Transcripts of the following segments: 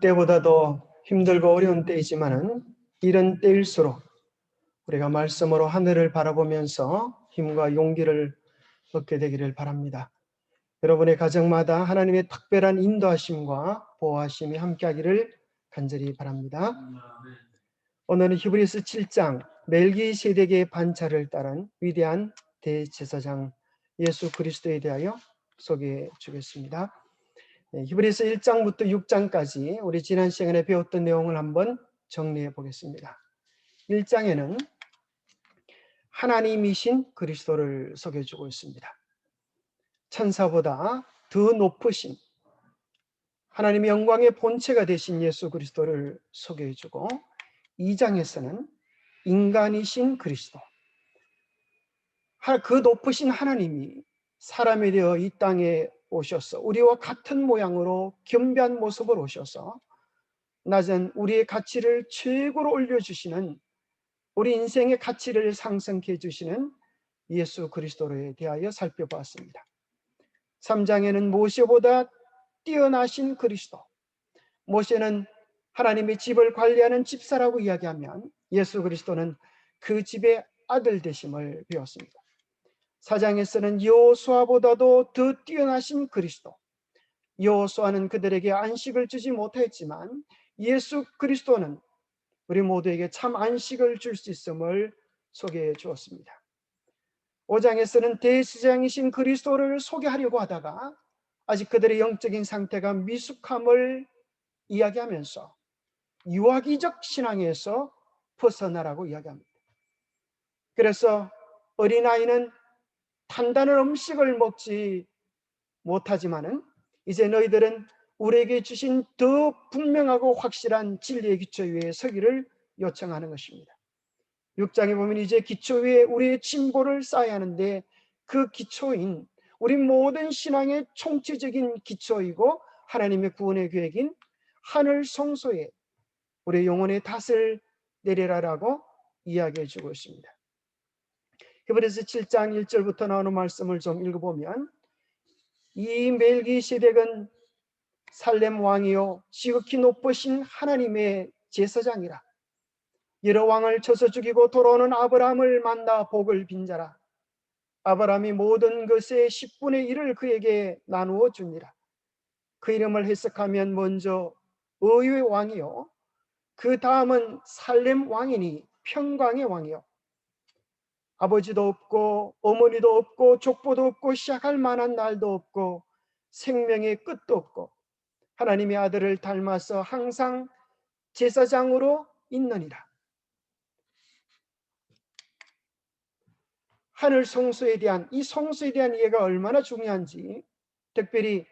때보다도 힘들고 어려운 때이지만은 이런 때일수록 우리가 말씀으로 하늘을 바라보면서 힘과 용기를 얻게 되기를 바랍니다. 여러분의 가정마다 하나님의 특별한 인도하심과 보호하심이 함께하기를 간절히 바랍니다. 오늘은 히브리서 7장 멜기세덱의 반차를 따른 위대한 대제사장 예수 그리스도에 대하여 소개해 주겠습니다. 히브리서 1장부터 6장까지 우리 지난 시간에 배웠던 내용을 한번 정리해 보겠습니다. 1장에는 하나님이신 그리스도를 소개해주고 있습니다. 천사보다 더 높으신 하나님의 영광의 본체가 되신 예수 그리스도를 소개해주고 2장에서는 인간이신 그리스도, 그 높으신 하나님이 사람이 되어 이 땅에 오셔서 우리와 같은 모양으로 겸비한 모습으로 오셔서 낮은 우리의 가치를 최고로 올려주시는, 우리 인생의 가치를 상승케 해주시는 예수 그리스도에 대하여 살펴보았습니다. 3장에는 모세보다 뛰어나신 그리스도, 모세는 하나님의 집을 관리하는 집사라고 이야기하면 예수 그리스도는 그 집의 아들 되심을 배웠습니다. 4장에서는 여호수아보다도 더 뛰어나신 그리스도, 여호수아는 그들에게 안식을 주지 못했지만 예수 그리스도는 우리 모두에게 참 안식을 줄 수 있음을 소개해 주었습니다. 5장에서는 대제사장이신 그리스도를 소개하려고 하다가 아직 그들의 영적인 상태가 미숙함을 이야기하면서 유아기적 신앙에서 벗어나라고 이야기합니다. 그래서 어린아이는 단단한 음식을 먹지 못하지만은 이제 너희들은 우리에게 주신 더 분명하고 확실한 진리의 기초 위에 서기를 요청하는 것입니다. 6장에 보면 이제 기초 위에 우리의 진보를 쌓아야 하는데 그 기초인 우리 모든 신앙의 총체적인 기초이고 하나님의 구원의 계획인 하늘 성소에 우리의 영혼의 닷을 내리라라고 이야기해 주고 있습니다. 히브리서 7장 1절부터 나오는 말씀을 좀 읽어보면 이 멜기세덱은 살렘 왕이요 지극히 높으신 하나님의 제사장이라. 여러 왕을 쳐서 죽이고 돌아오는 아브라함을 만나 복을 빈자라. 아브라함이 모든 것의 10분의 1을 그에게 나누어 주니라. 그 이름을 해석하면 먼저 의의 왕이요 그 다음은 살렘 왕이니 평강의 왕이요 아버지도 없고 어머니도 없고 족보도 없고 시작할 만한 날도 없고 생명의 끝도 없고 하나님의 아들을 닮아서 항상 제사장으로 있느니라. 하늘 성소에 대한 이 성소에 대한 이해가 얼마나 중요한지 특별히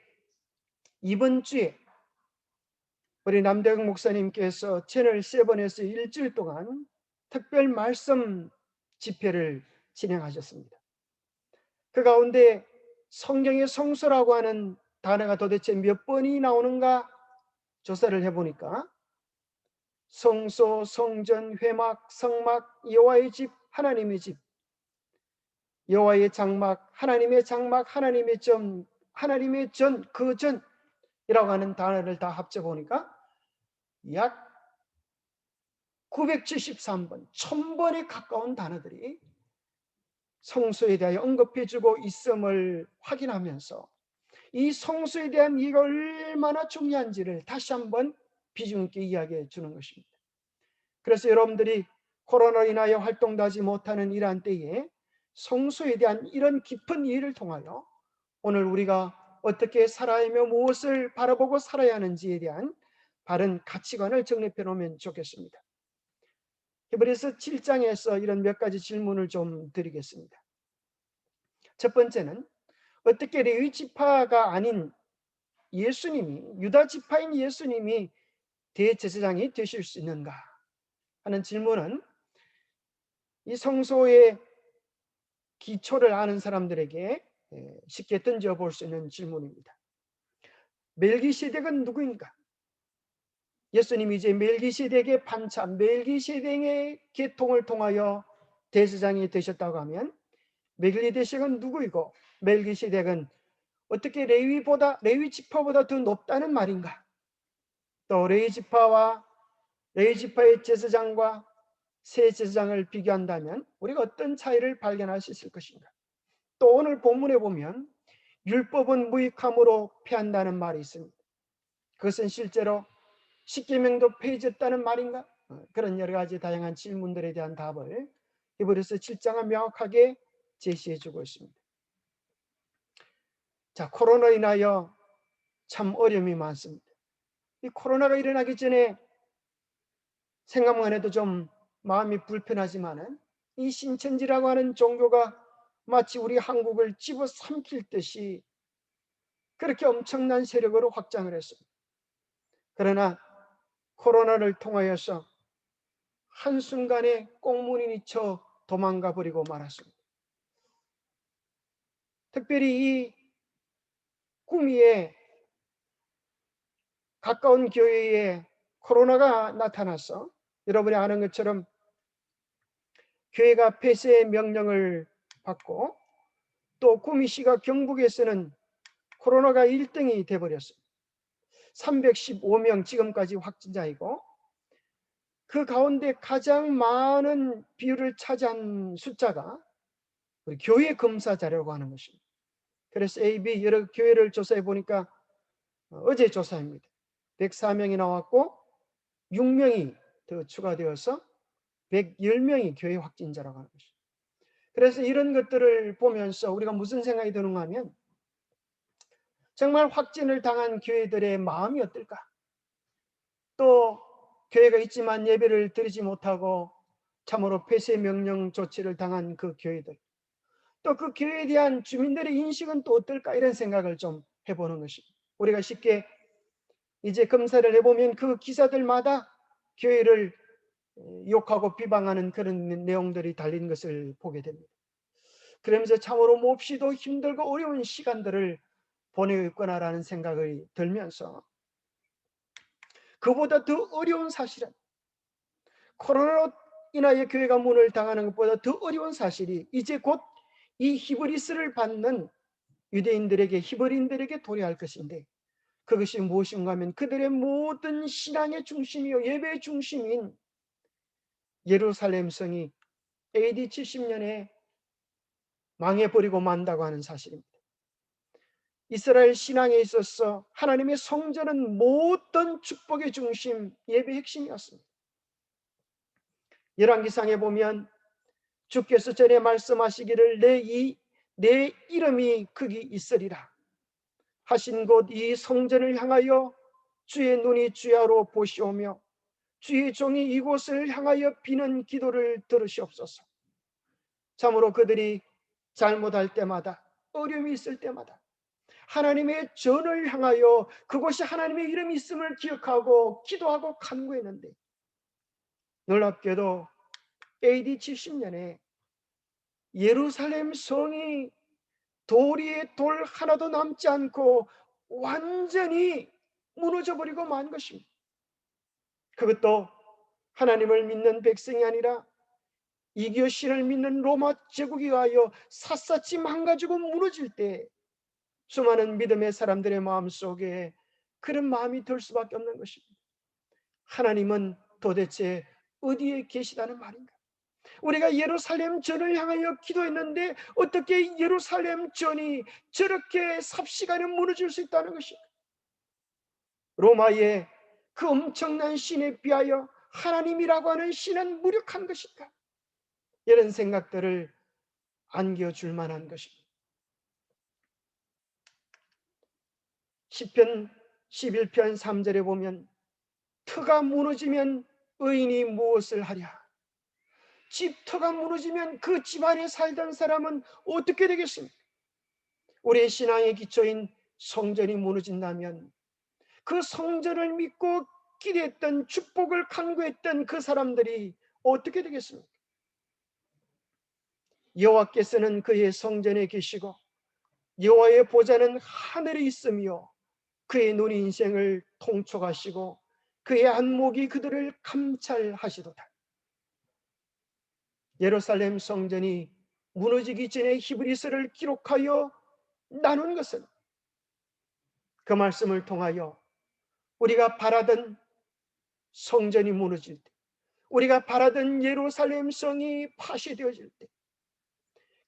이번 주에 우리 남대국 목사님께서 채널 7에서 일주일 동안 특별 말씀 집회를 진행하셨습니다. 그 가운데 성경의 성소라고 하는 단어가 도대체 몇 번이 나오는가 조사를 해보니까 성소, 성전, 회막, 성막, 여호와의 집, 하나님의 집, 여호와의 장막, 하나님의 장막, 하나님의 전, 하나님의 전, 그 전이라고 하는 단어를 다 합쳐보니까 약 973번, 1000번에 가까운 단어들이 성소에 대하여 언급해주고 있음을 확인하면서 이 성소에 대한 이해가 얼마나 중요한지를 다시 한번 비중 있게 이야기해 주는 것입니다. 그래서 여러분들이 코로나로 인하여 활동도 하지 못하는 이러한 때에 성소에 대한 이런 깊은 이해를 통하여 오늘 우리가 어떻게 살아야며 무엇을 바라보고 살아야 하는지에 대한 바른 가치관을 정립해 놓으면 좋겠습니다. 히브리서 7장에서 이런 몇 가지 질문을 좀 드리겠습니다. 첫 번째는 어떻게 레위 지파가 아닌 예수님이, 유다 지파인 예수님이 대제사장이 되실 수 있는가 하는 질문은 이 성소의 기초를 아는 사람들에게 쉽게 던져볼 수 있는 질문입니다. 멜기세덱은 누구인가? 예수님이 이제 멜기세덱의 반차, 멜기세덱의 계통을 통하여 대제사장이 되셨다고 하면 멜기세덱은 누구이고 멜기세덱은 어떻게 레위 지파보다 더 높다는 말인가? 또 레이지파의 제사장과 새 제사장을 비교한다면 우리가 어떤 차이를 발견할 수 있을 것인가? 또 오늘 본문에 보면 율법은 무익함으로 패한다는 말이 있습니다. 그것은 실제로 십계명도 폐해졌다는 말인가? 그런 여러 가지 다양한 질문들에 대한 답을 히브리서 7장은 명확하게 제시해 주고 있습니다. 자, 코로나로 인하여 참 어려움이 많습니다. 이 코로나가 일어나기 전에 생각만 해도 좀 마음이 불편하지만은 이 신천지라고 하는 종교가 마치 우리 한국을 집어삼킬 듯이 그렇게 엄청난 세력으로 확장을 했습니다. 그러나 코로나를 통하여서 한순간에 꽁무니니 쳐 도망가 버리고 말았습니다. 특별히 이 구미에 가까운 교회에 코로나가 나타나서 여러분이 아는 것처럼 교회가 폐쇄의 명령을 받고 또 구미시가 경북에서는 코로나가 1등이 돼버렸습니다. 315명 지금까지 확진자이고 그 가운데 가장 많은 비율을 차지한 숫자가 우리 교회 검사 자료라고 하는 것입니다. 그래서 AB 여러 교회를 조사해 보니까 어제 조사입니다. 104명이 나왔고 6명이 더 추가되어서 110명이 교회 확진자라고 하는 것입니다. 그래서 이런 것들을 보면서 우리가 무슨 생각이 드는가 하면 정말 확진을 당한 교회들의 마음이 어떨까? 또 교회가 있지만 예배를 드리지 못하고 참으로 폐쇄 명령 조치를 당한 그 교회들, 또 그 교회에 대한 주민들의 인식은 또 어떨까? 이런 생각을 좀 해보는 것입니다. 우리가 쉽게 이제 검사를 해보면 그 기사들마다 교회를 욕하고 비방하는 그런 내용들이 달린 것을 보게 됩니다. 그러면서 참으로 몹시도 힘들고 어려운 시간들을 보내고 있구나라는 생각이 들면서 그보다 더 어려운 사실은 코로나로 인하여 교회가 문을 당하는 것보다 더 어려운 사실이 이제 곧 이 히브리스를 받는 유대인들에게 히브리인들에게 도래할 것인데 그것이 무엇인가 하면 그들의 모든 신앙의 중심이요 예배의 중심인 예루살렘 성이 AD 70년에 망해버리고 만다고 하는 사실입니다. 이스라엘 신앙에 있어서 하나님의 성전은 모든 축복의 중심, 예배의 핵심이었습니다. 열왕기상에 보면 주께서 전에 말씀하시기를 내 이름이 거기 있으리라 하신 곳 이 성전을 향하여 주의 눈이 주야로 보시오며 주의 종이 이곳을 향하여 비는 기도를 들으시옵소서. 참으로 그들이 잘못할 때마다 어려움이 있을 때마다 하나님의 전을 향하여 그곳이 하나님의 이름이 있음을 기억하고 기도하고 간구했는데 놀랍게도 AD 70년에 예루살렘 성이 돌 위에 돌 하나도 남지 않고 완전히 무너져 버리고 만 것입니다. 그것도 하나님을 믿는 백성이 아니라 이교 신을 믿는 로마 제국에 의하여 샅샅이 망가지고 무너질 때 수많은 믿음의 사람들의 마음속에 그런 마음이 들 수밖에 없는 것입니다. 하나님은 도대체 어디에 계시다는 말인가? 우리가 예루살렘 전을 향하여 기도했는데 어떻게 예루살렘 전이 저렇게 삽시간에 무너질 수 있다는 것인가? 로마의 그 엄청난 신에 비하여 하나님이라고 하는 신은 무력한 것인가? 이런 생각들을 안겨줄 만한 것입니다. 시편 11편 3절에 보면 터가 무너지면 의인이 무엇을 하랴? 집터가 무너지면 그 집안에 살던 사람은 어떻게 되겠습니까? 우리의 신앙의 기초인 성전이 무너진다면 그 성전을 믿고 기대했던 축복을 간구했던 그 사람들이 어떻게 되겠습니까? 여호와께서는 그의 성전에 계시고 여호와의 보좌는 하늘에 있으며 그의 눈이 인생을 통촉하시고 그의 안목이 그들을 감찰하시도다. 예루살렘 성전이 무너지기 전에 히브리서를 기록하여 나눈 것은 그 말씀을 통하여 우리가 바라던 성전이 무너질 때, 우리가 바라던 예루살렘 성이 파괴되어질 때,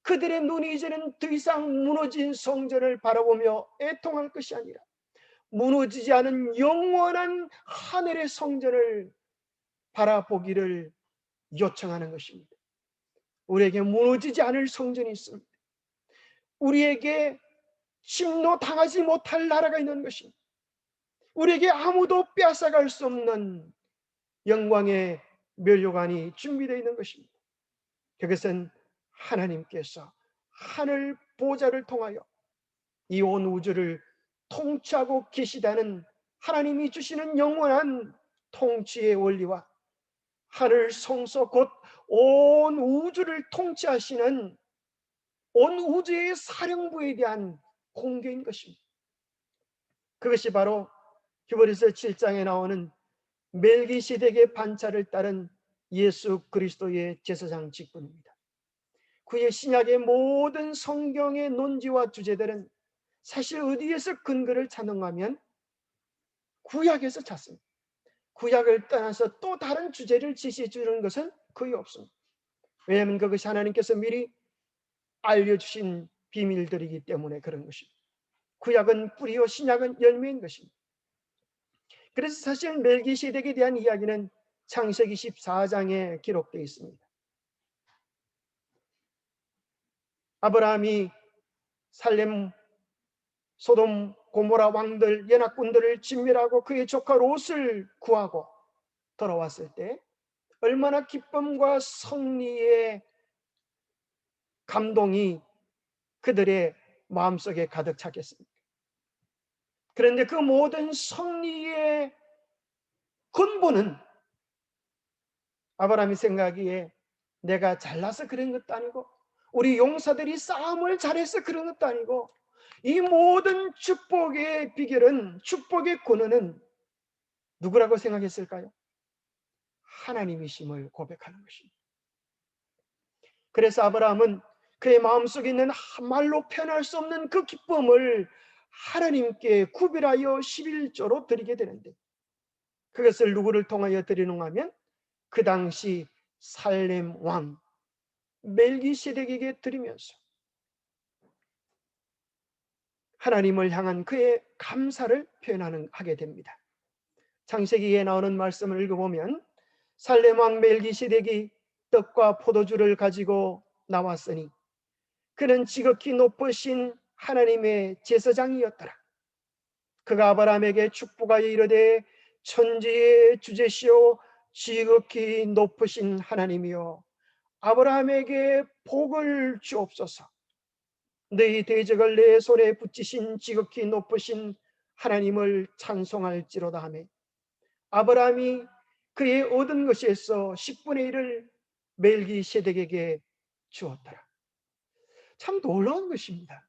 그들의 눈이 이제는 더 이상 무너진 성전을 바라보며 애통할 것이 아니라 무너지지 않은 영원한 하늘의 성전을 바라보기를 요청하는 것입니다. 우리에게 무너지지 않을 성전이 있습니다. 우리에게 침노당하지 못할 나라가 있는 것입니다. 우리에게 아무도 빼앗아갈 수 없는 영광의 멸류관이 준비되어 있는 것입니다. 그것은 하나님께서 하늘 보좌를 통하여 이 온 우주를 통치하고 계시다는 하나님이 주시는 영원한 통치의 원리와 하늘 성소 곧 온 우주를 통치하시는 온 우주의 사령부에 대한 공개인 것입니다. 그것이 바로 히브리서 7장에 나오는 멜기세덱의 반차를 따른 예수 그리스도의 제사장 직분입니다. 그의 신약의 모든 성경의 논지와 주제들은 사실 어디에서 근거를 찾는가면 구약에서 찾습니다. 구약을 떠나서 또 다른 주제를 제시해 주는 것은 거의 없습니다. 왜냐하면 그것이 하나님께서 미리 알려주신 비밀들이기 때문에 그런 것입니다. 구약은 뿌리요 신약은 열매인 것입니다. 그래서 사실 멜기세덱에 대한 이야기는 창세기 14장에 기록되어 있습니다. 아브라함이 살렘 소돔 고모라 왕들 연합군들을 진멸하고 그의 조카 롯을 구하고 돌아왔을 때 얼마나 기쁨과 승리의 감동이 그들의 마음속에 가득 찼겠습니까? 그런데 그 모든 승리의 근본은 아브라함이 생각하기에 내가 잘나서 그런 것도 아니고 우리 용사들이 싸움을 잘해서 그런 것도 아니고 이 모든 축복의 비결은, 축복의 근원은 누구라고 생각했을까요? 하나님이심을 고백하는 것입니다. 그래서 아브라함은 그의 마음속에 있는 말로 표현할 수 없는 그 기쁨을 하나님께 구별하여 11조로 드리게 되는데, 그것을 누구를 통하여 드리는가 하면 그 당시 살렘 왕 멜기세덱에게 드리면서 하나님을 향한 그의 감사를 하게 됩니다. 창세기에 나오는 말씀을 읽어보면 살렘 왕 멜기세덱이 떡과 포도주를 가지고 나왔으니 그는 지극히 높으신 하나님의 제사장이었더라. 그가 아브라함에게 축복하여 이르되 천지의 주제시오 지극히 높으신 하나님이여 아브라함에게 복을 주옵소서. 너희 대적을 내 손에 붙이신 지극히 높으신 하나님을 찬송할지로다 하매 아브라함이 그의 얻은 것에서 10분의 1을 멜기세덱에게 주었더라. 참 놀라운 것입니다.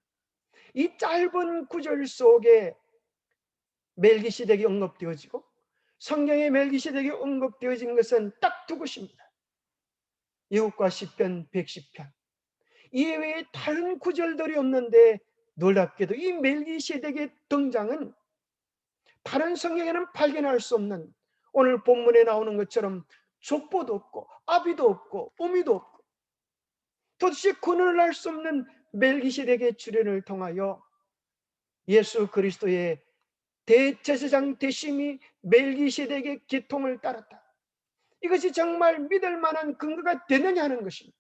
이 짧은 구절 속에 멜기세덱이 언급되어지고 성경에 멜기세덱이 언급되어진 것은 딱 두 곳입니다. 예후과 시편 110편. 이외에 다른 구절들이 없는데 놀랍게도 이 멜기세덱의 등장은 다른 성경에는 발견할 수 없는, 오늘 본문에 나오는 것처럼 족보도 없고 아비도 없고 어미도 없고 도대체 근원을 알 수 없는 멜기세덱의 출현을 통하여 예수 그리스도의 대제사장 되심이 멜기세덱의 계통을 따랐다. 이것이 정말 믿을 만한 근거가 되느냐 하는 것입니다.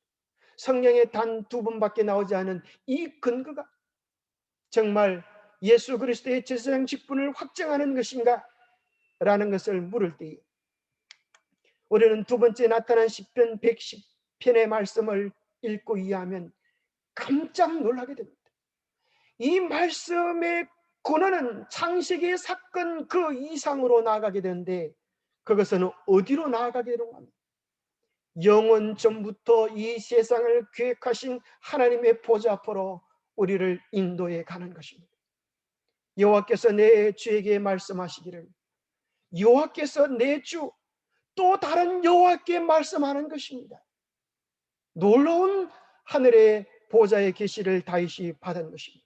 성경에 단 2번밖에 나오지 않은 이 근거가 정말 예수 그리스도의 제사장 직분을 확정하는 것인가? 라는 것을 물을 때에 우리는 두 번째 나타난 시편 110편의 말씀을 읽고 이해하면 깜짝 놀라게 됩니다. 이 말씀의 근원은 창세기의 사건 그 이상으로 나아가게 되는데 그것은 어디로 나아가게 되는가? 영원 전부터 이 세상을 계획하신 하나님의 보좌 앞으로 우리를 인도해 가는 것입니다. 여호와께서 내 주에게 말씀하시기를, 여호와께서 내 주 또 다른 여호와께 말씀하는 것입니다. 놀라운 하늘의 보좌의 계시를 다윗이 받은 것입니다.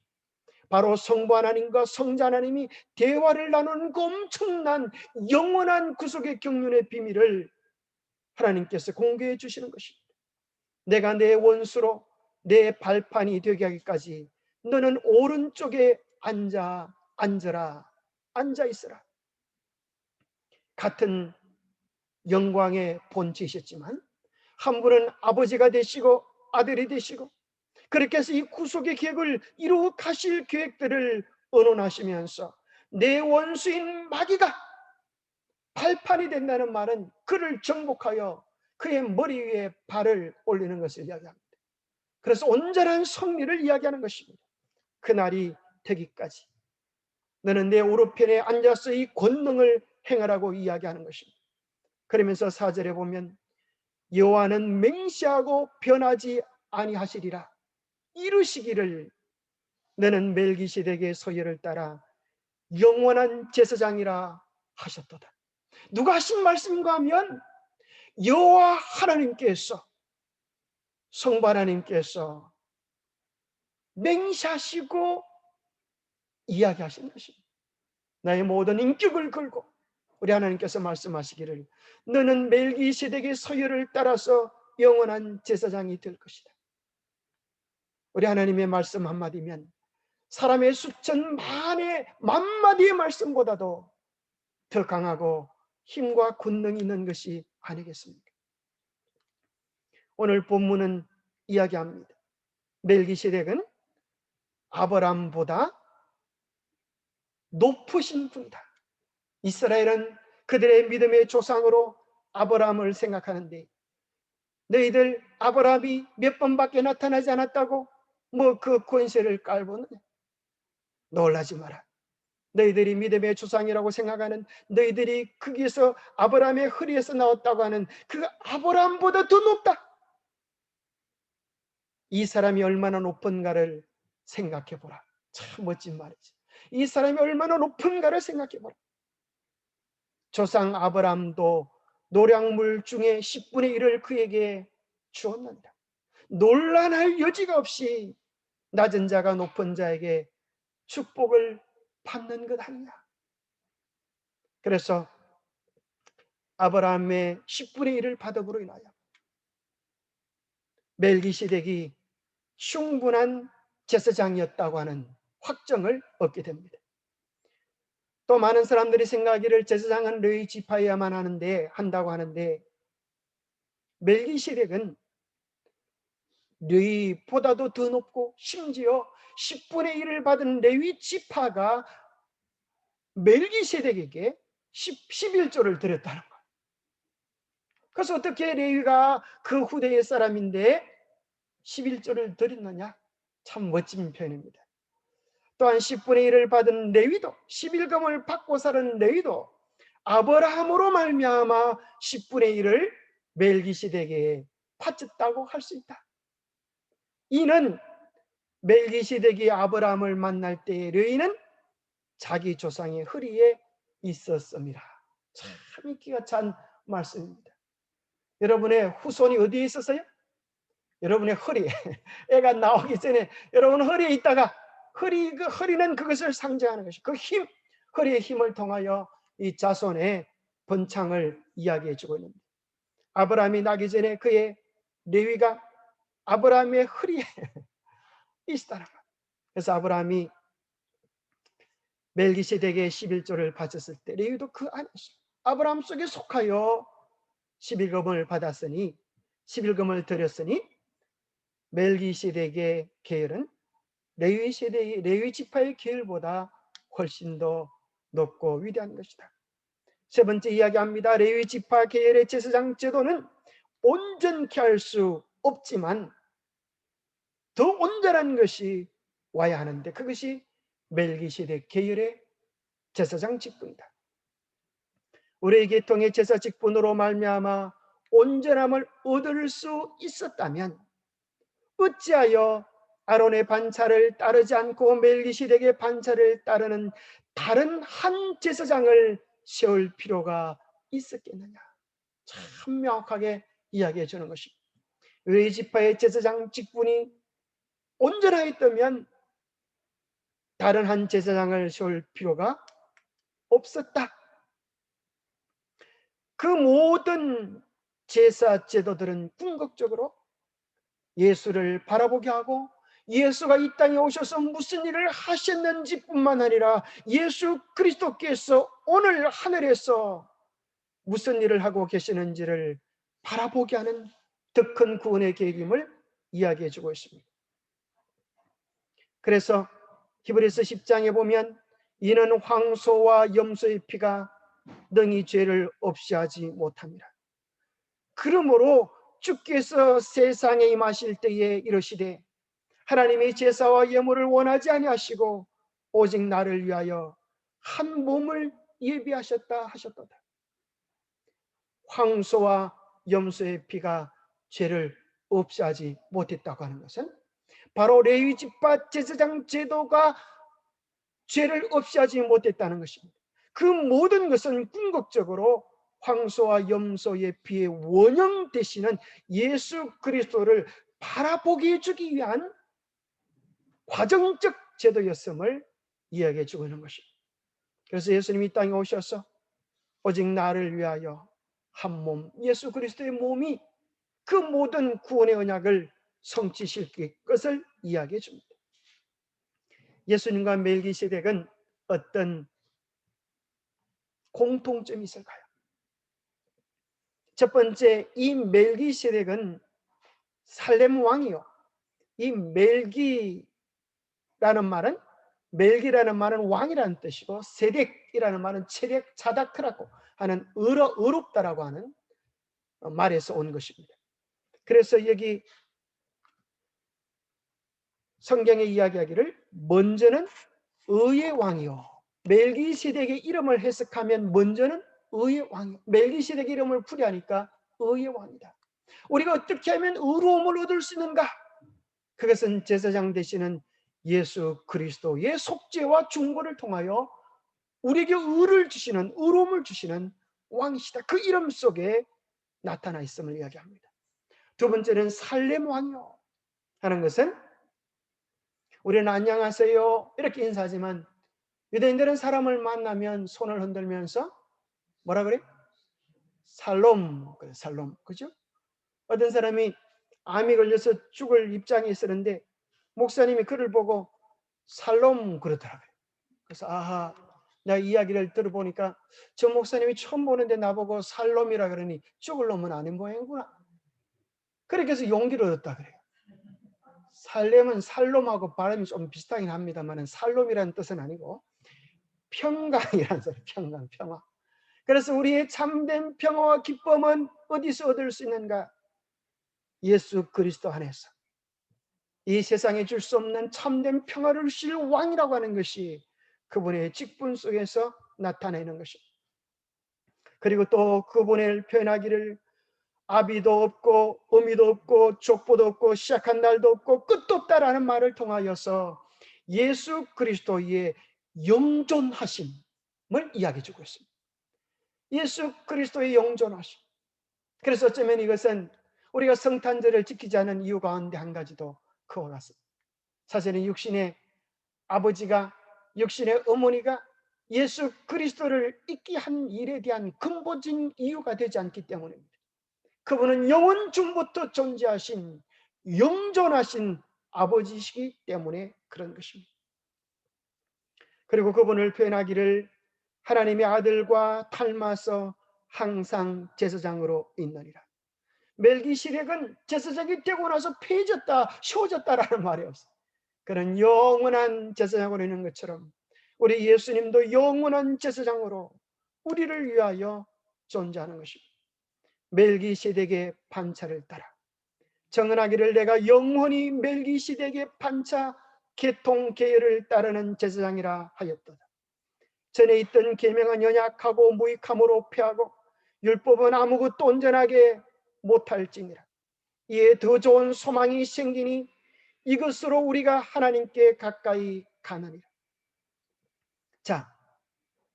바로 성부 하나님과 성자 하나님이 대화를 나누는 그 엄청난 영원한 구속의 경륜의 비밀을 하나님께서 공개해 주시는 것입니다. 내가 내 원수로 내 발판이 되게 하기까지 너는 오른쪽에 앉아라, 앉아 있으라. 같은 영광의 본체이셨지만 한 분은 아버지가 되시고 아들이 되시고, 그렇게 해서 이 구속의 계획을 이루어 가실 계획들을 언론하시면서 내 원수인 마귀가 발판이 된다는 말은 그를 정복하여 그의 머리 위에 발을 올리는 것을 이야기합니다. 그래서 온전한 승리를 이야기하는 것입니다. 그날이 되기까지 너는 내 오른편에 앉아서 이 권능을 행하라고 이야기하는 것입니다. 그러면서 4절에 보면 여호와는 맹세하고 변하지 아니하시리라 이루시기를 너는 멜기세덱의 소열을 따라 영원한 제사장이라 하셨도다. 누가 하신 말씀인가 하면 여호와 하나님께서, 성부 하나님께서 맹세하시고 이야기하신 것입니다. 나의 모든 인격을 걸고 우리 하나님께서 말씀하시기를 너는 멜기세덱의 소열을 따라서 영원한 제사장이 될 것이다. 우리 하나님의 말씀 한마디면 사람의 수천 만마디의 말씀보다도 더 강하고 힘과 권능이 있는 것이 아니겠습니까? 오늘 본문은 이야기합니다. 멜기세덱은 아브람보다 높으신 분이다. 이스라엘은 그들의 믿음의 조상으로 아브람을 생각하는데 너희들 아브람이 몇 번밖에 나타나지 않았다고 뭐 그 권세를 깔보느냐? 놀라지 마라. 너희들이 믿음의 조상이라고 생각하는 너희들이 거기에서 아브라함의 허리에서 나왔다고 하는 그 아브라함보다 더 높다. 이 사람이 얼마나 높은가를 생각해 보라. 참 멋진 말이지. 이 사람이 얼마나 높은가를 생각해 보라. 조상 아브라함도 노량물 중에 10분의 1을 그에게 주었는다. 논란할 여지가 없이 낮은 자가 높은 자에게 축복을 받는 것 아니냐. 그래서 아브라함의 10분의 1을 받음으로 인하여 멜기세덱이 충분한 제사장이었다고 하는 확정을 얻게 됩니다. 또 많은 사람들이 생각하기를 제사장은 레위 지파에야만 한다고 하는데 멜기세덱은 레위보다도 더 높고 심지어 10분의 1을 받은 레위 지파가 멜기세덱에게 11조를 드렸다는 거예요. 그래서 어떻게 레위가 그 후대의 사람인데 11조를 드렸느냐? 참 멋진 표현입니다. 또한 10분의 1을 받은 레위도, 11금을 받고 사는 레위도 아브라함으로 말미암아 10분의 1을 멜기세덱에게 바쳤다고 할 수 있다. 이는 멜기세덱이 아브라함을 만날 때의 레위는 자기 조상의 허리에 있었습니다. 참 인기가 찬 말씀입니다. 여러분의 후손이 어디에 있었어요? 여러분의 허리에. 애가 나오기 전에 여러분 허리에 있다가 허리는 그것을 상징하는 것이 그 힘, 허리의 힘을 통하여 이 자손의 번창을 이야기해 주고 있습니다. 아브라함이 나기 전에 그의 레위가 아브라함의 허리에 있었다는 거예요. 그래서 아브라함이 멜기세덱의 11조를 바쳤을 때 레위도 그 안에 있어요. 아브라함 속에 속하여 11금을 받았으니 11금을 드렸으니 멜기세덱의 계열은 레위 지파의 계열보다 훨씬 더 높고 위대한 것이다. 세 번째 이야기합니다. 레위 지파 계열의 제사장 제도는 온전케 할 수 없지만 더 온전한 것이 와야 하는데 그것이 멜기세덱 계열의 제사장 직분이다. 우리의 계통의 제사 직분으로 말미암아 온전함을 얻을 수 있었다면 어찌하여 아론의 반차를 따르지 않고 멜기세덱의 반차를 따르는 다른 한 제사장을 세울 필요가 있었겠느냐. 참 명확하게 이야기해 주는 것입니다. 레위 지파의 제사장 직분이 온전하였다면 다른 한 제사장을 세울 필요가 없었다. 그 모든 제사 제도들은 궁극적으로 예수를 바라보게 하고 예수가 이 땅에 오셔서 무슨 일을 하셨는지 뿐만 아니라 예수 그리스도께서 오늘 하늘에서 무슨 일을 하고 계시는지를 바라보게 하는 더 큰 구원의 계획임을 이야기해 주고 있습니다. 그래서 히브리서 10장에 보면 이는 황소와 염소의 피가 능히 죄를 없이 하지 못합니다. 그러므로 주께서 세상에 임하실 때에 이르시되 하나님이 제사와 예물을 원하지 아니하시고 오직 나를 위하여 한 몸을 예비하셨다 하셨도다. 황소와 염소의 피가 죄를 없이 하지 못했다고 하는 것은 바로 레위 집파 제사장 제도가 죄를 없이 하지 못했다는 것입니다. 그 모든 것은 궁극적으로 황소와 염소의 피의 원형 되시는 예수 그리스도를 바라보게 해주기 위한 과정적 제도였음을 이야기해 주고 있는 것입니다. 그래서 예수님이 이 땅에 오셔서 오직 나를 위하여 한 몸, 예수 그리스도의 몸이 그 모든 구원의 언약을 성취시킬 것을 이야기해 줍니다. 예수님과 멜기세덱은 어떤 공통점이 있을까요? 첫 번째, 이 멜기세덱은 살렘 왕이요. 이 멜기라는 말은 왕이라는 뜻이고, 세덱이라는 말은 체덱 자다크라고 하는 의롭다라고 하는 말에서 온 것입니다. 그래서 여기 성경에 이야기하기를 먼저는 의의 왕이요. 멜기세덱의 이름을 해석하면 먼저는 의의 왕이요. 멜기세덱의 이름을 풀이하니까 의의 왕이다. 우리가 어떻게 하면 의로움을 얻을 수 있는가? 그것은 제사장 되시는 예수 그리스도의 속죄와 중보를 통하여 우리에게 의를 주시는, 의로움을 주시는 왕이시다. 그 이름 속에 나타나 있음을 이야기합니다. 두 번째는 살렘 왕이요 하는 것은 우리는 안녕하세요 이렇게 인사하지만 유대인들은 사람을 만나면 손을 흔들면서 뭐라 그래? 살롬, 살롬, 그죠? 어떤 사람이 암이 걸려서 죽을 입장에 있었는데 목사님이 그를 보고 살롬 그러더라고요. 그래서 아하, 내가 이야기를 들어보니까 저 목사님이 처음 보는데 나보고 살롬이라 그러니 죽을 놈은 아닌 모양이구나. 그렇게 해서 용기를 얻었다 그래요. 살렘은 살롬하고 발음이 좀 비슷하긴 합니다만 살롬이라는 뜻은 아니고 평강이라는 소리, 평강, 평화. 그래서 우리의 참된 평화와 기쁨은 어디서 얻을 수 있는가? 예수 그리스도 안에서. 이 세상에 줄 수 없는 참된 평화를 주실 왕이라고 하는 것이 그분의 직분 속에서 나타내는 것입니다. 그리고 또 그분을 표현하기를 아비도 없고 어미도 없고 족보도 없고 시작한 날도 없고 끝도 없다라는 말을 통하여서 예수 그리스도의 영존하심을 이야기해 주고 있습니다. 예수 그리스도의 영존하심. 그래서 어쩌면 이것은 우리가 성탄절을 지키지 않은 이유 가운데 한 가지도 그와 같습니다. 사실은 육신의 아버지가, 육신의 어머니가 예수 그리스도를 잊게 한 일에 대한 근본적인 이유가 되지 않기 때문입니다. 그분은 영원 중부터 존재하신 영존하신 아버지시기 때문에 그런 것입니다. 그리고 그분을 표현하기를 하나님의 아들과 닮아서 항상 제사장으로 있느니라. 멜기시덱은 제사장이 되고 나서 폐해졌다, 쉬워졌다라는 말이 없어요. 그는 영원한 제사장으로 있는 것처럼 우리 예수님도 영원한 제사장으로 우리를 위하여 존재하는 것입니다. 멜기시덱의 반차를 따라 정언하기를 내가 영원히 멜기시덱의 반차 계통 계열을 따르는 제사장이라 하였도다. 전에 있던 계명은 연약하고 무익함으로 폐하고 율법은 아무것도 온전하게 못할지니라. 이에 더 좋은 소망이 생기니 이것으로 우리가 하나님께 가까이 가느니라. 자,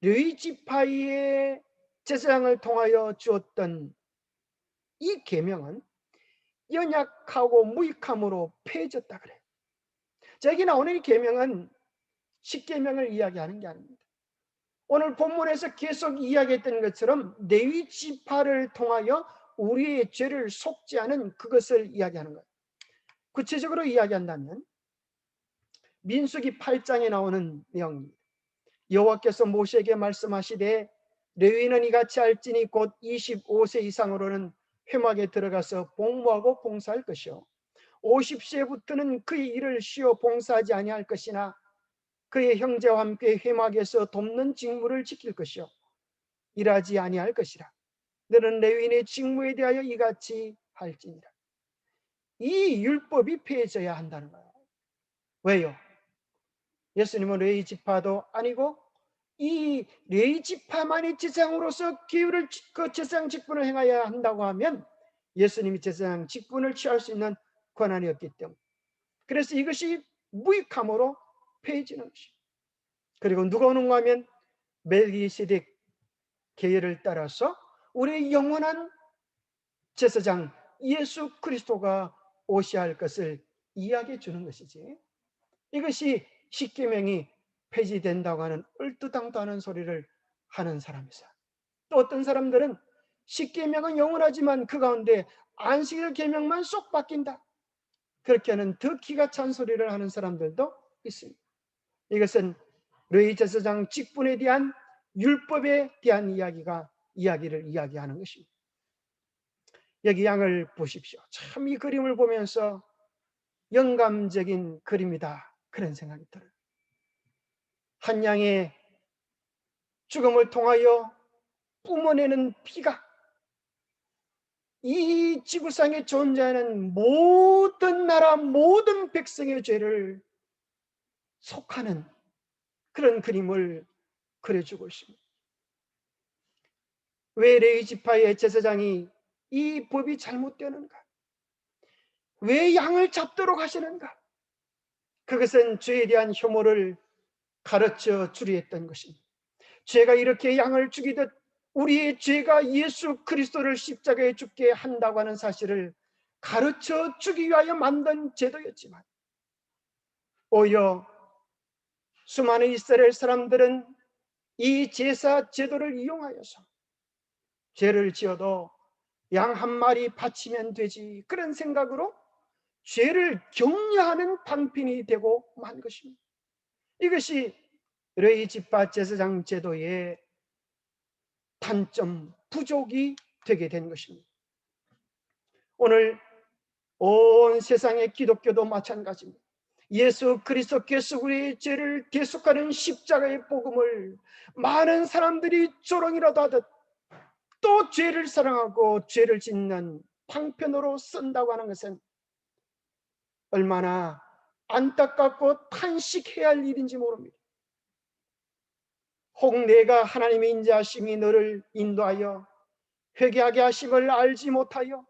르위 지파의 제사장을 통하여 주었던 이 계명은 연약하고 무익함으로 폐해졌다 그래. 자, 여기 나오는 이 계명은 십계명을 이야기하는 게 아닙니다. 오늘 본문에서 계속 이야기했던 것처럼 레위 지파를 통하여 우리의 죄를 속죄하는 그것을 이야기하는 거예요. 구체적으로 이야기한다면 민수기 8장에 나오는 내용입니다. 여호와께서 모세에게 말씀하시되 레위는 이같이 할지니 곧 25세 이상으로는 회막에 들어가서 복무하고 봉사할 것이요 50세부터는 그의 일을 쉬어 봉사하지 아니할 것이나 그의 형제와 함께 회막에서 돕는 직무를 지킬 것이요 일하지 아니할 것이라. 너는 레위인의 직무에 대하여 이같이 할지니라. 이 율법이 폐해져야 한다는 거예요. 왜요? 예수님은 레위 지파도 아니고 이 레위 지파만이 제사장으로서 그 제사장 직분을 행해야 한다고 하면 예수님이 제사장 직분을 취할 수 있는 권한이 없기 때문에, 그래서 이것이 무익함으로 폐해지는 것입니다. 그리고 누가 오는가 하면 멜기세덱 계율을 따라서 우리의 영원한 제사장 예수 그리스도가 오셔야 할 것을 이야기해 주는 것이지, 이것이 십계명이 폐지된다고 하는 얼토당토하는 소리를 하는 사람이죠. 또 어떤 사람들은 십계명은 영원하지만 그 가운데 안식일 계명만 쏙 바뀐다, 그렇게 하는 더 기가 찬 소리를 하는 사람들도 있습니다. 이것은 레위 제사장 직분에 대한 율법에 대한 이야기를 이야기하는 것입니다. 여기 양을 보십시오. 참 이 그림을 보면서 영감적인 그림이다, 그런 생각이 들어요. 한 양의 죽음을 통하여 뿜어내는 피가 이 지구상에 존재하는 모든 나라 모든 백성의 죄를 속하는 그런 그림을 그려주고 있습니다. 왜 레위 지파의 제사장이 이 법이 잘못되는가? 왜 양을 잡도록 하시는가? 그것은 죄에 대한 혐오를 가르쳐 주려 했던 것입니다. 죄가 이렇게 양을 죽이듯 우리의 죄가 예수 그리스도를 십자가에 죽게 한다고 하는 사실을 가르쳐 주기 위하여 만든 제도였지만, 오히려 수많은 이스라엘 사람들은 이 제사 제도를 이용하여서 죄를 지어도 양 한 마리 바치면 되지, 그런 생각으로 죄를 격려하는 방편이 되고 만 것입니다. 이것이 레위 지파 제사장 제도의 단점, 부족이 되게 된 것입니다. 오늘 온 세상의 기독교도 마찬가지입니다. 예수 그리스도께서 우리의 죄를 대속하는 십자가의 복음을 많은 사람들이 조롱이라도 하듯 또 죄를 사랑하고 죄를 짓는 방편으로 쓴다고 하는 것은 얼마나 안타깝고 탄식해야 할 일인지 모릅니다. 혹 내가 하나님의 인자하심이 너를 인도하여 회개하게 하심을 알지 못하여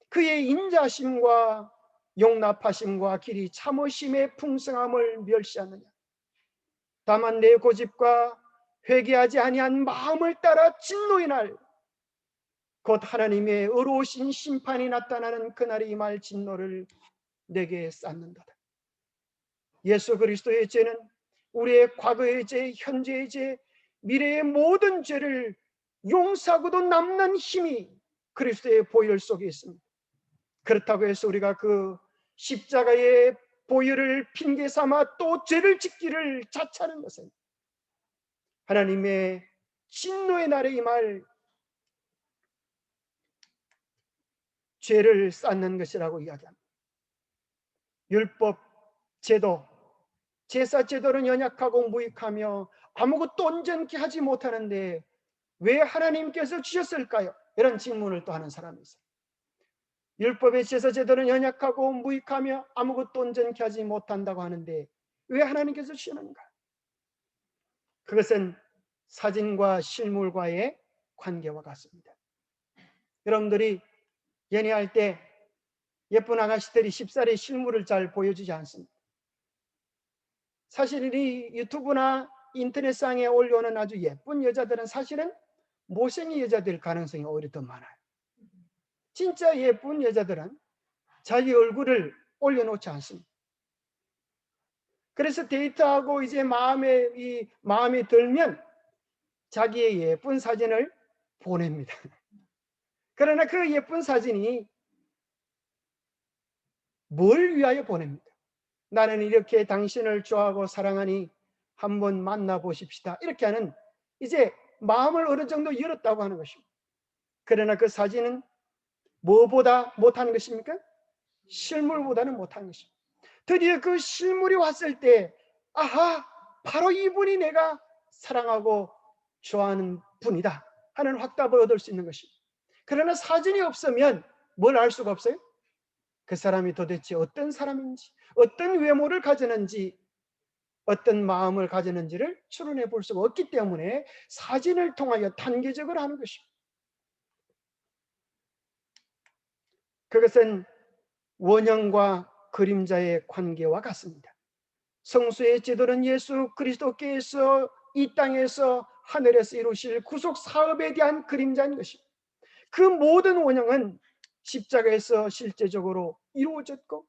그의 인자하심과 용납하심과 길이 참으심의 풍성함을 멸시하느냐? 다만 내 고집과 회개하지 아니한 마음을 따라 진노의 날, 곧 하나님의 의로우신 심판이 나타나는 그날이 임할 진노를 내게 쌓는도다. 예수 그리스도의 죄는 우리의 과거의 죄, 현재의 죄, 미래의 모든 죄를 용서하고도 남는 힘이 그리스도의 보혈 속에 있습니다. 그렇다고 해서 우리가 그 십자가의 보혈을 핑계 삼아 또 죄를 짓기를 자처하는 것은 하나님의 진노의 날에 임할 죄를 쌓는 것이라고 이야기합니다. 율법, 제도, 제사 제도는 연약하고 무익하며 아무것도 온전케 하지 못하는데 왜 하나님께서 주셨을까요? 이런 질문을 또 하는 사람이 있어요. 율법의 제사 제도는 연약하고 무익하며 아무것도 온전케 하지 못한다고 하는데 왜 하나님께서 주시는가? 그것은 사진과 실물과의 관계와 같습니다. 여러분들이 연애할 때 예쁜 아가씨들이 쉽사리 실물을 잘 보여주지 않습니다. 사실 이 유튜브나 인터넷상에 올려오는 아주 예쁜 여자들은 사실은 못생긴 여자들 가능성이 오히려 더 많아요. 진짜 예쁜 여자들은 자기 얼굴을 올려놓지 않습니다. 그래서 데이트하고 이제 마음이 들면 자기의 예쁜 사진을 보냅니다. 그러나 그 예쁜 사진이 뭘 위하여 보냅니까? 나는 이렇게 당신을 좋아하고 사랑하니 한번 만나보십시다. 이렇게 하는, 이제 마음을 어느 정도 열었다고 하는 것입니다. 그러나 그 사진은 뭐보다 못하는 것입니까? 실물보다는 못한 것입니다. 드디어 그 실물이 왔을 때, 아하, 바로 이분이 내가 사랑하고 좋아하는 분이다 하는 확답을 얻을 수 있는 것입니다. 그러나 사진이 없으면 뭘 알 수가 없어요? 그 사람이 도대체 어떤 사람인지, 어떤 외모를 가졌는지, 어떤 마음을 가졌는지를 추론해 볼 수가 없기 때문에 사진을 통하여 단계적으로 하는 것입니다. 그것은 원형과 그림자의 관계와 같습니다. 성수의 제도는 예수 그리스도께서 이 땅에서 하늘에서 이루실 구속 사업에 대한 그림자인 것입니다. 그 모든 원형은 십자가에서 실제적으로 이루어졌고,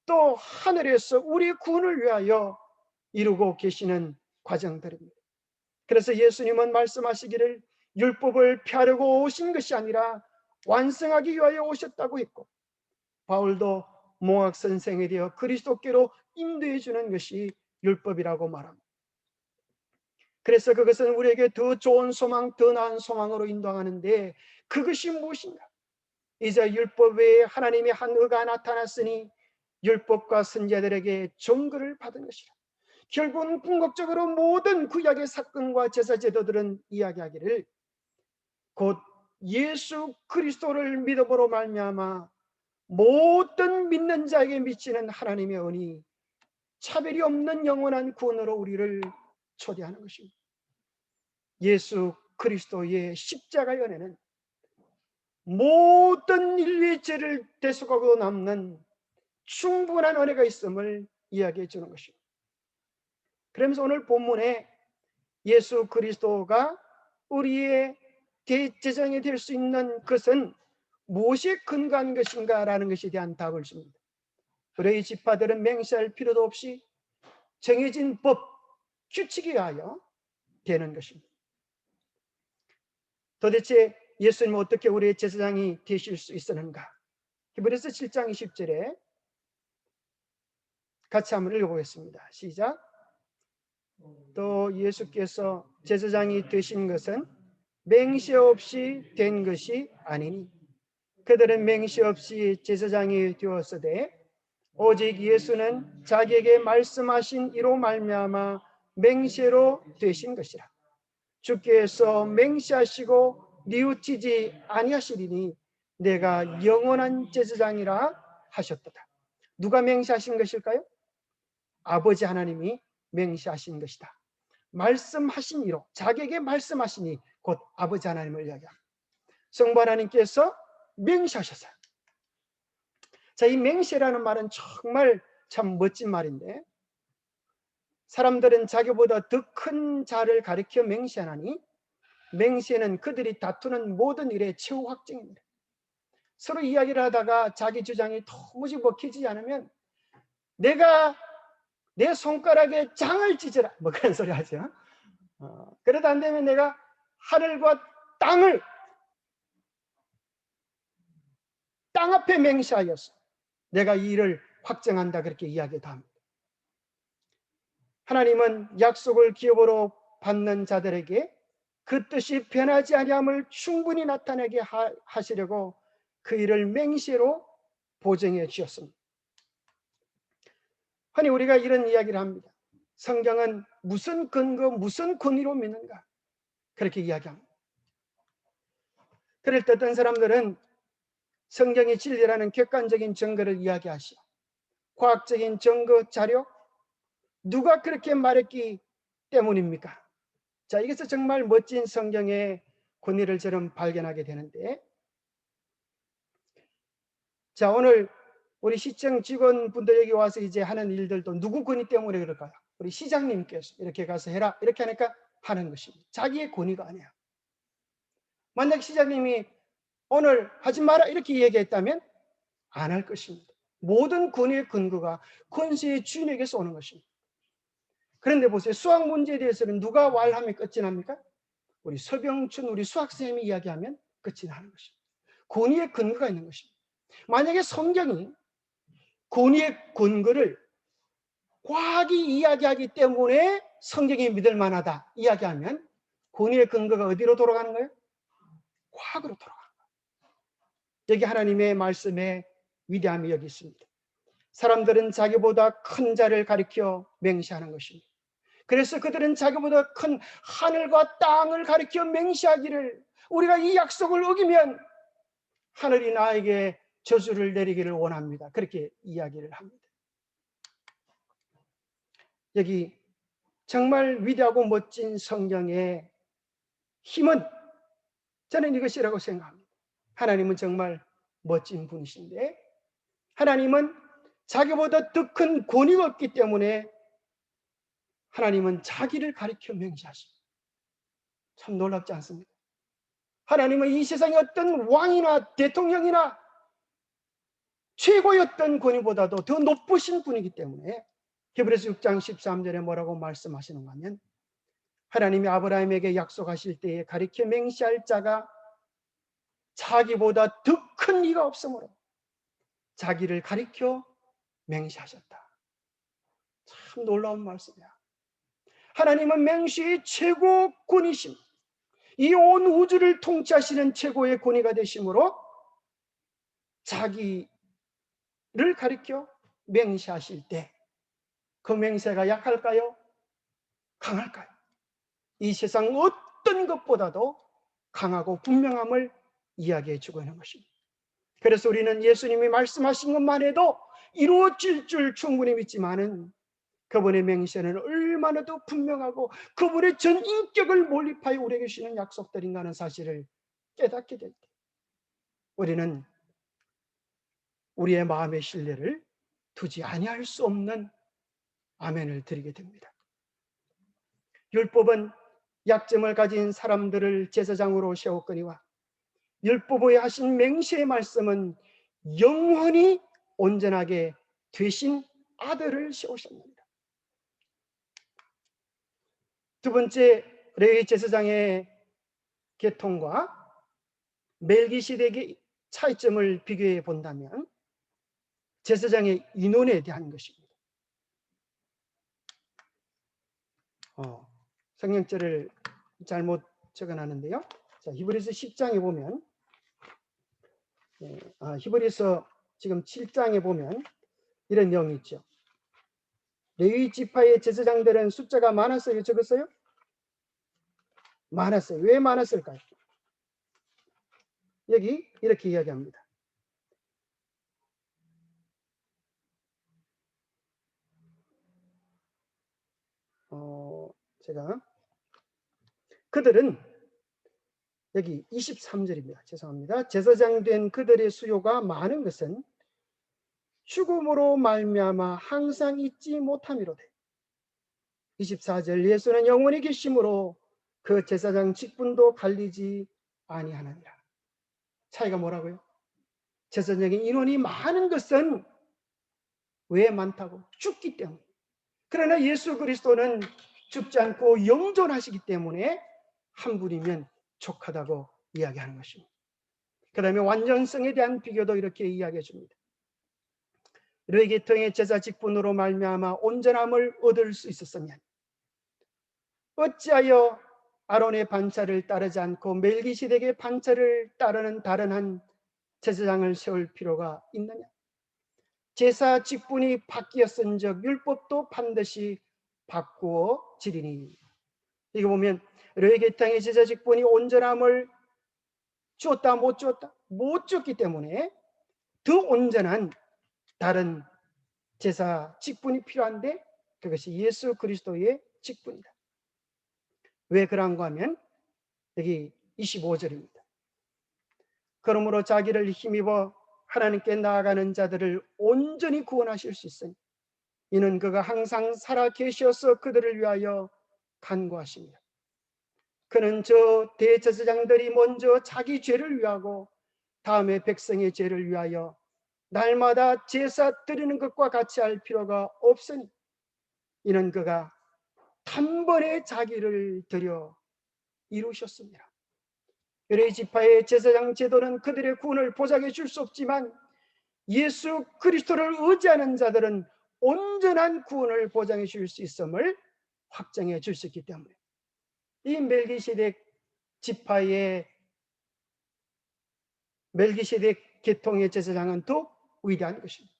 또 하늘에서 우리 구원을 위하여 이루고 계시는 과정들입니다. 그래서 예수님은 말씀하시기를 율법을 펴려고 오신 것이 아니라 완성하기 위하여 오셨다고 했고, 바울도 몽학 선생에 되어 그리스도께로 인도해 주는 것이 율법이라고 말합니다. 그래서 그것은 우리에게 더 좋은 소망, 더 나은 소망으로 인도하는데, 그것이 무엇인가? 이제 율법 외에 하나님의 한 의가 나타났으니 율법과 선지자들에게 증거를 받은 것이라. 결국은 궁극적으로 모든 구약의 사건과 제사 제도들은 이야기하기를 곧 예수 그리스도를 믿음으로 말미암아 모든 믿는 자에게 미치는 하나님의 은이 차별이 없는 영원한 구원으로 우리를 초대하는 것입니다. 예수 그리스도의 십자가의 은혜는 모든 인류의 죄를 대속하고 남는 충분한 은혜가 있음을 이야기해 주는 것입니다. 그러면서 오늘 본문에 예수 그리스도가 우리의 대제사장이 될 수 있는 것은 무엇에 근거한 것인가 라는 것에 대한 답을 줍니다. 우리의 지파들은 맹세할 필요도 없이 정해진 법, 규칙에 의하여 되는 것입니다. 도대체 예수님은 어떻게 우리의 제사장이 되실 수 있었는가? 히브리서 7장 20절에 같이 한번 읽어보겠습니다. 시작. 또 예수께서 제사장이 되신 것은 맹세 없이 된 것이 아니니 그들은 맹세 없이 제사장이 되었으되 오직 예수는 자기에게 말씀하신 이로 말미암아 맹세로 되신 것이라. 주께서 맹세하시고 뉘우치지 아니하시리니 내가 영원한 제사장이라 하셨도다. 누가 맹세하신 것일까요? 아버지 하나님이 맹세하신 것이다. 말씀하신 이로, 자기에게 말씀하시니 곧 아버지 하나님을 이야기합니다. 성부 하나님께서 맹세하셨어요. 자, 이 맹세라는 말은 정말 참 멋진 말인데, 사람들은 자기보다 더 큰 자를 가리켜 맹세하나니 맹세는 그들이 다투는 모든 일의 최후 확정입니다. 서로 이야기를 하다가 자기 주장이 도무지 먹히지 않으면 내가 내 손가락에 장을 찢어라, 뭐 그런 소리 하죠. 그러다 안 되면 내가 하늘과 땅 앞에 맹세하였어, 내가 이 일을 확정한다, 그렇게 이야기도 합니다. 하나님은 약속을 기업으로 받는 자들에게 그 뜻이 변하지 아니함을 충분히 나타내게 하시려고 그 일을 맹세로 보증해 주셨습니다. 아니, 우리가 이런 이야기를 합니다. 성경은 무슨 근거, 무슨 권위로 믿는가? 그렇게 이야기합니다. 그럴 때 어떤 사람들은 성경이 진리라는 객관적인 증거를 이야기하시고 과학적인 증거, 자료, 누가 그렇게 말했기 때문입니까? 자, 이것은 정말 멋진 성경의 권위를 저는 발견하게 되는데, 자, 오늘 우리 시청 직원분들 여기 와서 이제 하는 일들도 누구 권위 때문에 그럴까요? 우리 시장님께서 이렇게 가서 해라, 이렇게 하니까 하는 것입니다. 자기의 권위가 아니야. 만약 시장님이 오늘 하지 마라 이렇게 얘기했다면 안 할 것입니다. 모든 권위의 근거가 권세의 주인에게서 오는 것입니다. 그런데 보세요. 수학 문제에 대해서는 누가 말하면 끝이 납니까? 우리 서병춘 우리 수학선생님이 이야기하면 끝이 나는 것입니다. 권위의 근거가 있는 것입니다. 만약에 성경이 권위의 근거를 과학이 이야기하기 때문에 성경이 믿을 만하다 이야기하면 권위의 근거가 어디로 돌아가는 거예요? 과학으로 돌아가는 거예요. 여기 하나님의 말씀에 위대함이 여기 있습니다. 사람들은 자기보다 큰 자를 가리켜 맹세하는 것입니다. 그래서 그들은 자기보다 큰 하늘과 땅을 가리켜 맹세하기를, 우리가 이 약속을 어기면 하늘이 나에게 저주를 내리기를 원합니다. 그렇게 이야기를 합니다. 여기 정말 위대하고 멋진 성경의 힘은 저는 이것이라고 생각합니다. 하나님은 정말 멋진 분이신데, 하나님은 자기보다 더 큰 권위가 없기 때문에 하나님은 자기를 가리켜 맹세하십니다. 참 놀랍지 않습니까? 하나님은 이 세상의 어떤 왕이나 대통령이나 최고의 어떤 권위보다도 더 높으신 분이기 때문에 히브리서 6장 13절에 뭐라고 말씀하시는가 하면, 하나님이 아브라함에게 약속하실 때에 가리켜 맹세할 자가 자기보다 더 큰 이가 없으므로 자기를 가리켜 맹세하셨다. 참 놀라운 말씀이야. 하나님은 맹세의 최고 권위심, 이 온 우주를 통치하시는 최고의 권위가 되심으로 자기를 가리켜 맹세하실 때 그 맹세가 약할까요? 강할까요? 이 세상 어떤 것보다도 강하고 분명함을 이야기해 주고 있는 것입니다. 그래서 우리는 예수님이 말씀하신 것만 해도 이루어질 줄 충분히 믿지만은 그분의 맹세는 얼마나 더 분명하고 그분의 전 인격을 몰입하여 우리에게 주시는 약속들인가 하는 사실을 깨닫게 될 때 우리는 우리의 마음의 신뢰를 두지 아니할 수 없는 아멘을 드리게 됩니다. 율법은 약점을 가진 사람들을 제사장으로 세웠거니와 율법에 하신 맹세의 말씀은 영원히 온전하게 되신 아들을 세우셨습니다. 두 번째, 레위 제사장의 계통과 멜기시덱의 차이점을 비교해 본다면 제사장의 인원에 대한 것입니다. 성경절을 잘못 적어놨는데요. 자, 히브리서 10장에 보면, 히브리서 지금 7장에 보면 이런 내용이 있죠. 레위 지파의 제사장들은 숫자가 많았어요? 적었어요? 많았어요. 왜 많았을까요? 여기 이렇게 이야기합니다. 제가 그들은 여기 23절입니다. 죄송합니다. 제사장 된 그들의 수요가 많은 것은 죽음으로 말미암아 항상 잊지 못함이로되 24절 예수는 영원히 계심으로 그 제사장 직분도 갈리지 아니하느니라. 차이가 뭐라고요? 제사장의 인원이 많은 것은 왜 많다고? 죽기 때문에. 그러나 예수 그리스도는 죽지 않고 영존하시기 때문에 한 분이면 족하다고 이야기하는 것입니다. 그 다음에 완전성에 대한 비교도 이렇게 이야기해 줍니다. 레위 계통의 제사 직분으로 말미암아 온전함을 얻을 수 있었으면 어찌하여 아론의 반차를 따르지 않고 멜기시덱의 반차를 따르는 다른 한 제사장을 세울 필요가 있느냐? 제사 직분이 바뀌었은즉 율법도 반드시 바꾸어지리니. 이거 보면 레위 계통의 제사 직분이 온전함을 주었다 못 주었다? 못 주었기 때문에 더 온전한 다른 제사 직분이 필요한데 그것이 예수 그리스도의 직분이다. 왜 그런가 하면 여기 25절입니다. 그러므로 자기를 힘입어 하나님께 나아가는 자들을 온전히 구원하실 수 있으니 이는 그가 항상 살아 계셔서 그들을 위하여 간구하십니다. 그는 저 대제사장들이 먼저 자기 죄를 위하고 다음에 백성의 죄를 위하여 날마다 제사 드리는 것과 같이 할 필요가 없으니 이는 그가 단번에 자기를 드려 이루셨습니다. 레위 지파의 제사장 제도는 그들의 구원을 보장해 줄 수 없지만 예수 그리스도를 의지하는 자들은 온전한 구원을 보장해 줄 수 있음을 확정해 줄 수 있기 때문에 이 멜기세덱 지파의 멜기세덱 계통의 제사장은 더 위대한 것입니다.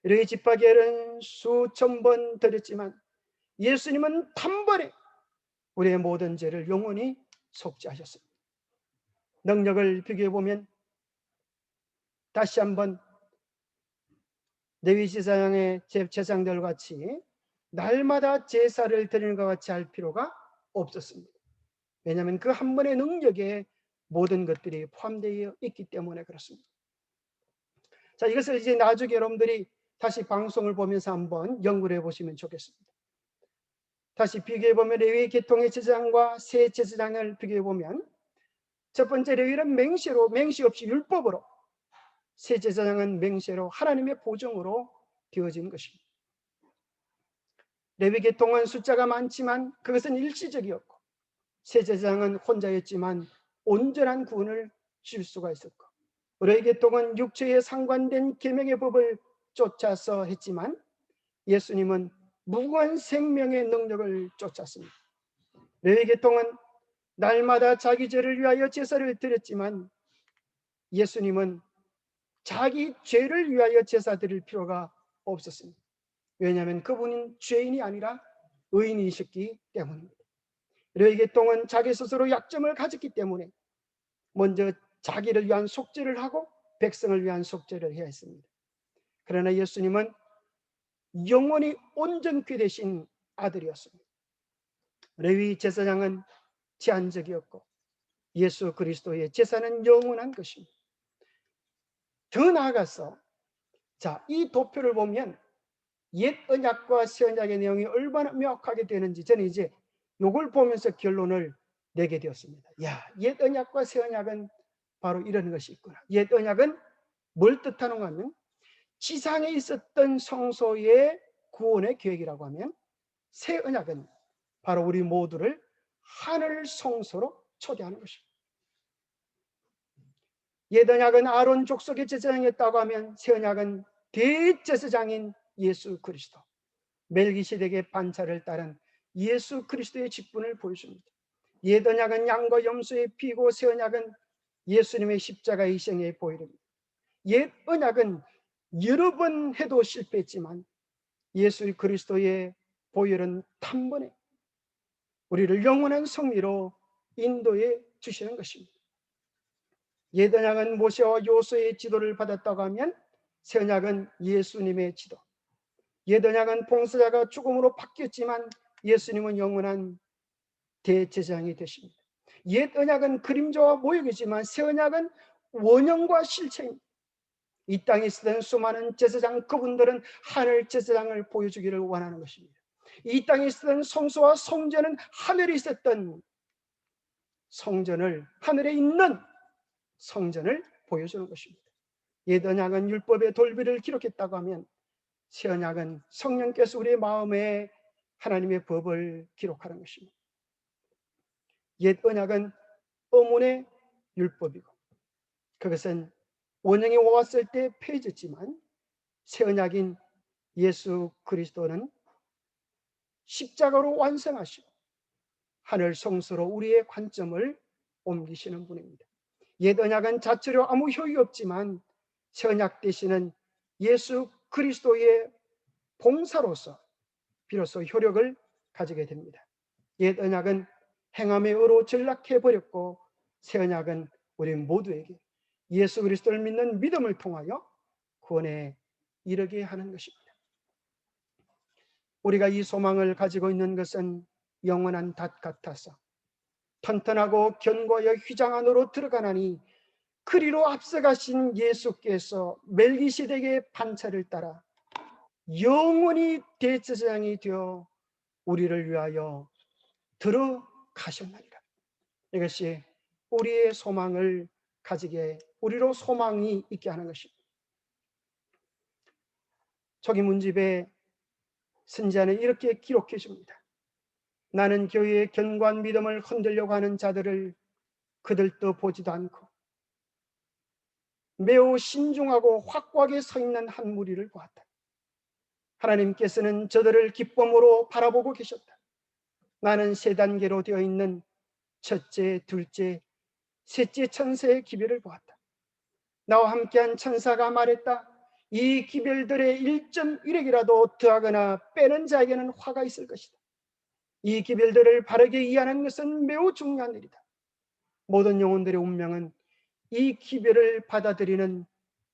레위 지파 계열은 수천 번 드렸지만 예수님은 단번에 우리의 모든 죄를 영원히 속죄하셨습니다. 능력을 비교해 보면 다시 한번 레위 제사장의 제사장들 같이 날마다 제사를 드리는 것 같이 할 필요가 없었습니다. 왜냐하면 그 한 번의 능력에 모든 것들이 포함되어 있기 때문에 그렇습니다. 자, 이것을 이제 나중에 여러분들이 다시 방송을 보면서 한번 연구를 해보시면 좋겠습니다. 다시 비교해 보면 레위 계통의 제사장과 새 제사장을 비교해 보면 첫 번째 레위는 맹세로, 맹세 없이 율법으로, 새 제사장은 맹세로 하나님의 보정으로 되어진 것입니다. 레위 계통은 숫자가 많지만 그것은 일시적이었고 새 제사장은 혼자였지만 온전한 구원을 줄 수가 있었고 레위 계통은 육체에 상관된 계명의 법을 쫓아서 했지만 예수님은 무궁한 생명의 능력을 쫓았습니다. 레위 계통은 날마다 자기 죄를 위하여 제사를 드렸지만 예수님은 자기 죄를 위하여 제사 드릴 필요가 없었습니다. 왜냐하면 그분은 죄인이 아니라 의인이셨기 때문입니다. 레위 계통은 자기 스스로 약점을 가졌기 때문에 먼저 자기를 위한 속죄를 하고 백성을 위한 속죄를 해야 했습니다. 그러나 예수님은 영원히 온전케 되신 아들이었습니다. 레위 제사장은 제한적이었고 예수 그리스도의 제사는 영원한 것입니다. 더 나아가서 자, 이 도표를 보면 옛 언약과 새 언약의 내용이 얼마나 명확하게 되는지 저는 이제 요걸 보면서 결론을 내게 되었습니다. 야, 옛 언약과 새 언약은 바로 이런 것이 있구나. 옛 언약은 뭘 뜻하는가 하면 지상에 있었던 성소의 구원의 계획이라고 하면 새 언약은 바로 우리 모두를 하늘 성소로 초대하는 것입니다. 옛 언약은 아론 족속의 제사장이었다고 하면 새 언약은 대제사장인 예수 그리스도, 멜기세덱의 반차를 따른 예수 그리스도의 직분을 보여줍니다. 옛 언약은 양과 염소의 피고 새 언약은 예수님의 십자가의 희생에 보이릅니다. 옛 언약은 여러 번 해도 실패했지만 예수 그리스도의 보혈은 단번에 우리를 영원한 승리로 인도해 주시는 것입니다. 옛 언약은 모세와 요수의 지도를 받았다고 하면 새 언약은 예수님의 지도. 옛 언약은 봉사자가 죽음으로 바뀌었지만 예수님은 영원한 대제사장이 되십니다. 옛 언약은 그림자와 모형이지만 새 언약은 원형과 실체입니다. 이 땅에 쓰던 수많은 제사장 그분들은 하늘 제사장을 보여주기를 원하는 것입니다. 이 땅에 쓰던 성소와 성전은 하늘에 있었던 성전을, 하늘에 있는 성전을 보여주는 것입니다. 옛 언약은 율법의 돌비를 기록했다고 하면 새 언약은 성령께서 우리의 마음에 하나님의 법을 기록하는 것입니다. 옛 언약은 어문의 율법이고 그것은 원형이 왔을 때 폐해졌지만 새 언약인 예수 그리스도는 십자가로 완성하시고 하늘 성소로 우리의 관점을 옮기시는 분입니다. 옛 언약은 자체로 아무 효용이 없지만 새 언약 되시는 예수 그리스도의 봉사로서 비로소 효력을 가지게 됩니다. 옛 언약은 행함의 의로 전락해 버렸고 새 언약은 우리 모두에게 예수 그리스도를 믿는 믿음을 통하여 구원에 이르게 하는 것입니다. 우리가 이 소망을 가지고 있는 것은 영원한 닷 같아서 튼튼하고 견고하여 휘장 안으로 들어가나니 그리로 앞서가신 예수께서 멜기세덱의 반차를 따라 영원히 대제사장이 되어 우리를 위하여 들어가셨나이다. 이것이 우리의 소망을 가지게, 우리로 소망이 있게 하는 것입니다. 초기 문집에 선지자는 이렇게 기록해 줍니다. 나는 교회의 견고한 믿음을 흔들려고 하는 자들을 그들도 보지도 않고 매우 신중하고 확고하게 서 있는 한 무리를 보았다. 하나님께서는 저들을 기쁨으로 바라보고 계셨다. 나는 세 단계로 되어 있는 첫째, 둘째, 셋째 천사의 기별을 보았다. 나와 함께한 천사가 말했다. 이 기별들의 1.1핵이라도 더하거나 빼는 자에게는 화가 있을 것이다. 이 기별들을 바르게 이해하는 것은 매우 중요한 일이다. 모든 영혼들의 운명은 이 기별을 받아들이는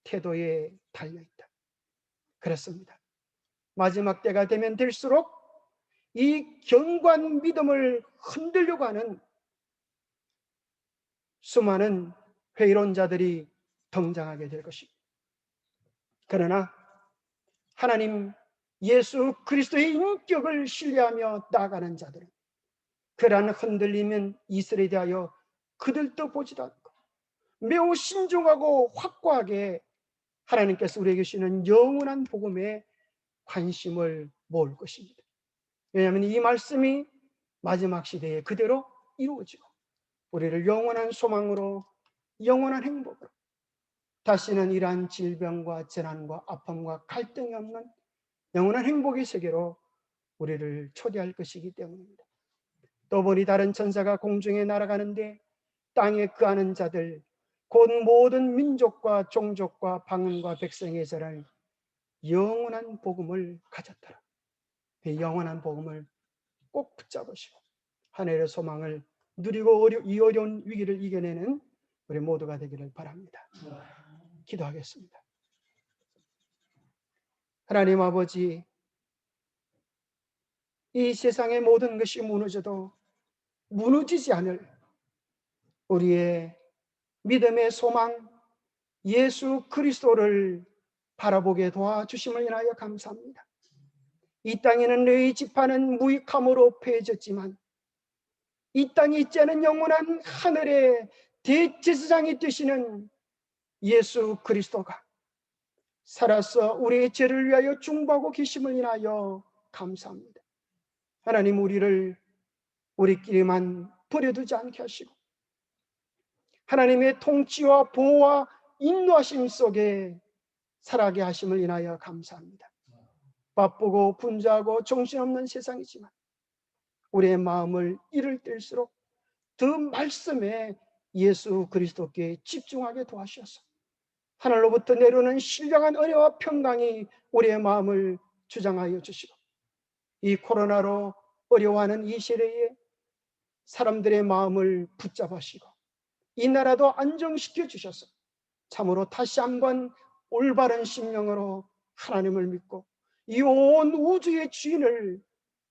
태도에 달려있다. 그렇습니다. 마지막 때가 되면 될수록 이 견고한 믿음을 흔들려고 하는 수많은 회의론자들이 등장하게 될 것입니다. 그러나 하나님 예수 그리스도의 인격을 신뢰하며 나아가는 자들은 그러한 흔들리면 이슬에 대하여 그들도 보지도 않고 매우 신중하고 확고하게 하나님께서 우리에게 주시는 영원한 복음에 관심을 모을 것입니다. 왜냐하면 이 말씀이 마지막 시대에 그대로 이루어지고 우리를 영원한 소망으로, 영원한 행복으로, 다시는 이러한 질병과 재난과 아픔과 갈등이 없는 영원한 행복의 세계로 우리를 초대할 것이기 때문입니다. 또 보니 다른 천사가 공중에 날아가는데 땅에 거하는 자들 곧 모든 민족과 종족과 방언과 백성의 자를 영원한 복음을 가졌더라. 그 영원한 복음을 꼭 붙잡으시고 하늘의 소망을 누리고 이 어려운 위기를 이겨내는 우리 모두가 되기를 바랍니다. 기도하겠습니다. 하나님 아버지, 이 세상의 모든 것이 무너져도 무너지지 않을 우리의 믿음의 소망 예수 그리스도를 바라보게 도와주심을 인하여 감사합니다. 이 땅에는 너희 지파는 무익함으로 패해졌지만 이 땅에 있지 않은 영원한 하늘의 대제사장이 되시는 예수 그리스도가 살아서 우리의 죄를 위하여 중보하고 계심을 인하여 감사합니다. 하나님 우리끼리만 버려두지 않게 하시고 하나님의 통치와 보호와 인도하심 속에 살아가게 하심을 인하여 감사합니다. 바쁘고 분주하고 정신없는 세상이지만 우리의 마음을 이를 뗄수록 더 말씀에 예수 그리스도께 집중하게 도와주셔서 하늘로부터 내려오는 신령한 은혜와 평강이 우리의 마음을 주장하여 주시고 이 코로나로 어려워하는 이 시대에 사람들의 마음을 붙잡으시고 이 나라도 안정시켜 주셔서 참으로 다시 한번 올바른 심령으로 하나님을 믿고 이 온 우주의 주인을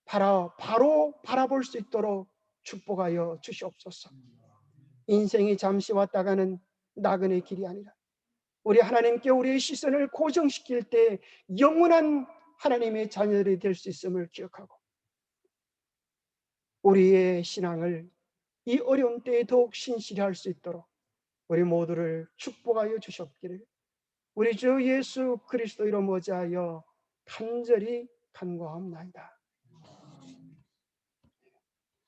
바로 바라볼 수 있도록 축복하여 주시옵소서. 인생이 잠시 왔다가는 나그네 길이 아니라 우리 하나님께 우리의 시선을 고정시킬 때 영원한 하나님의 자녀들이 될 수 있음을 기억하고 우리의 신앙을 이 어려운 때에 더욱 신실히 할 수 있도록 우리 모두를 축복하여 주셨기를 우리 주 예수 그리스도 이름 모자하여 간절히 간구하옵나이다.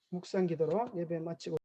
묵상 기도로 예배 마치고